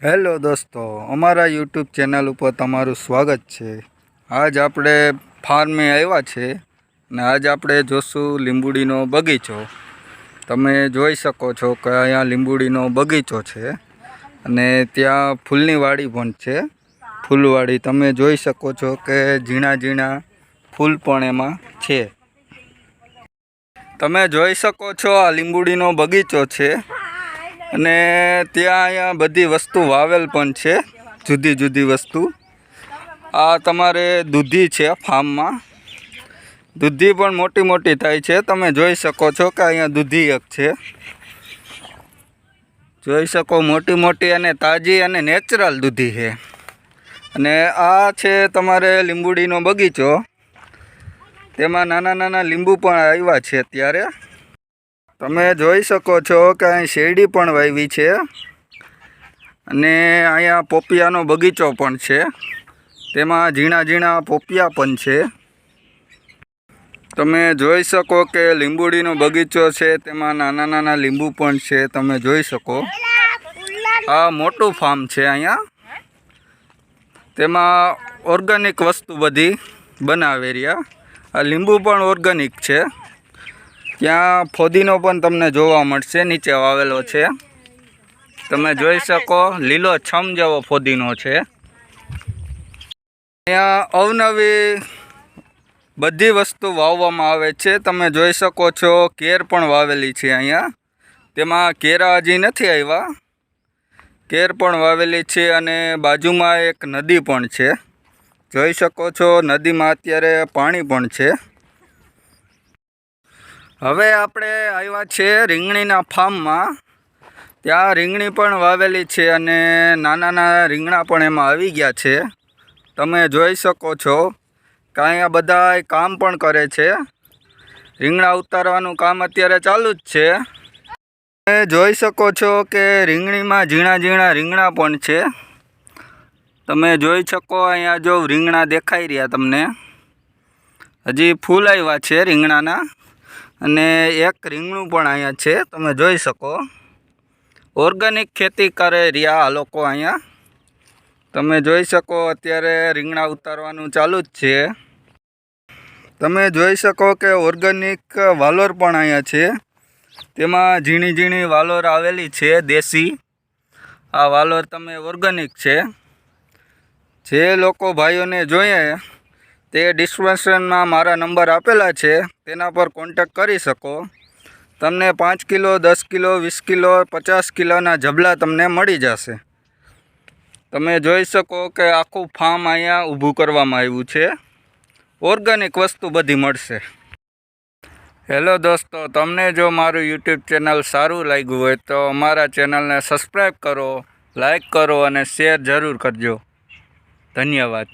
Hello દોસ્તો, અમારા YouTube channel ઉપર તમારું સ્વાગત છે। આજ આપણે ફાર્મે આવ્યા છે ને આજ આપણે જોશું લીંબુડીનો બગીચો। તમે જોઈ શકો છો કે અહીંયા લીંબુડીનો બગીચો છે અને ત્યાં ફૂલની વાડી પણ છે। ફૂલવાડી તમે જોઈ શકો છો કે ઝીણા ઝીણા ફૂલ પણ એમાં છે। તમે જોઈ શકો છો આ લીંબુડીનો બગીચો છે અને ત્યાં અહીંયા બધી વસ્તુ વાવેલ પણ છે, જુદી જુદી વસ્તુ। આ તમારે દૂધી છે, ફાર્મમાં દૂધી પણ મોટી મોટી થાય છે। તમે જોઈ શકો છો કે અહીંયા દૂધી એક છે, જોઈ શકો મોટી મોટી અને તાજી અને નેચરલ દૂધી છે। અને આ છે તમારે લીંબુડીનો બગીચો, તેમાં નાના નાના લીંબુ પણ આવ્યા છે અત્યારે। તમે જોઈ શકો છો કે અહીં શેરડી પણ વાવી છે અને અહીંયા પોપિયાનો બગીચો પણ છે, તેમાં ઝીણા ઝીણા પોપિયા પણ છે। તમે જોઈ શકો કે લીંબુડીનો બગીચો છે, તેમાં નાના નાના લીંબુ પણ છે। તમે જોઈ શકો આ મોટું ફાર્મ છે અહીંયા, તેમાં ઓર્ગેનિક વસ્તુ બધી બનાવી રહ્યા। આ લીંબુ પણ ઓર્ગેનિક છે। ત્યાં ફોદીનો પણ તમને જોવા મળશે, નીચે વાવેલો છે। તમે જોઈ શકો લીલો છમ જેવો ફોદીનો છે। અહીંયા અવનવી બધી વસ્તુ વાવવામાં આવે છે। તમે જોઈ શકો છો કેર પણ વાવેલી છે અહીંયા, તેમાં કેરા હજી નથી આવ્યા, કેર પણ વાવેલી છે। અને બાજુમાં એક નદી પણ છે, જોઈ શકો છો નદીમાં અત્યારે પાણી પણ છે। હવે આપણે આવ્યા છે રીંગણીના ફાર્મમાં, ત્યાં રીંગણી પણ વાવેલી છે અને નાના નાના રીંગણા પણ એમાં આવી ગયા છે। તમે જોઈ શકો છો કે અહીંયા બધા કામ પણ કરે છે, રીંગણા ઉતારવાનું કામ અત્યારે ચાલુ જ છે। તમે જોઈ શકો છો કે રીંગણીમાં ઝીણા ઝીણા રીંગણા પણ છે। તમે જોઈ શકો અહીંયા જો રીંગણા દેખાઈ રહ્યા તમને, હજી ફૂલ આવ્યા છે રીંગણાના અને એક રીંગણું પણ અહીંયા છે। તમે જોઈ શકો ઓર્ગેનિક ખેતી કરે રહ્યા આ લોકો અહીંયા। તમે જોઈ શકો અત્યારે રીંગણા ઉતારવાનું ચાલુ જ છે। તમે જોઈ શકો કે ઓર્ગેનિક વાલોર પણ અહીંયા છે, તેમાં ઝીણી ઝીણી વાલોર આવેલી છે દેશી। આ વાલોર તમે ઓર્ગેનિક છે। જે લોકો ભાઈઓને જોઈએ તે ડિસ્ક્રિપ્શનમાં મારા નંબર આપેલા છે, તેના પર કોન્ટેક્ટ કરી શકો। તમને 5 કિલો 10 કિલો 20 કિલો 50 કિલોના જબલા તમને મળી જશે। તમે જોઈ શકો કે આખું ફાર્મ અહીંયા ઊભું કરવામાં આવ્યું છે, ઓર્ગેનિક વસ્તુ બધી મળશે। હેલો દોસ્તો, તમને જો મારું યુટ્યુબ ચેનલ સારું લાગ્યું હોય તો અમારા ચેનલને સબસ્ક્રાઈબ કરો, લાઈક કરો અને શેર જરૂર કરજો। ધન્યવાદ।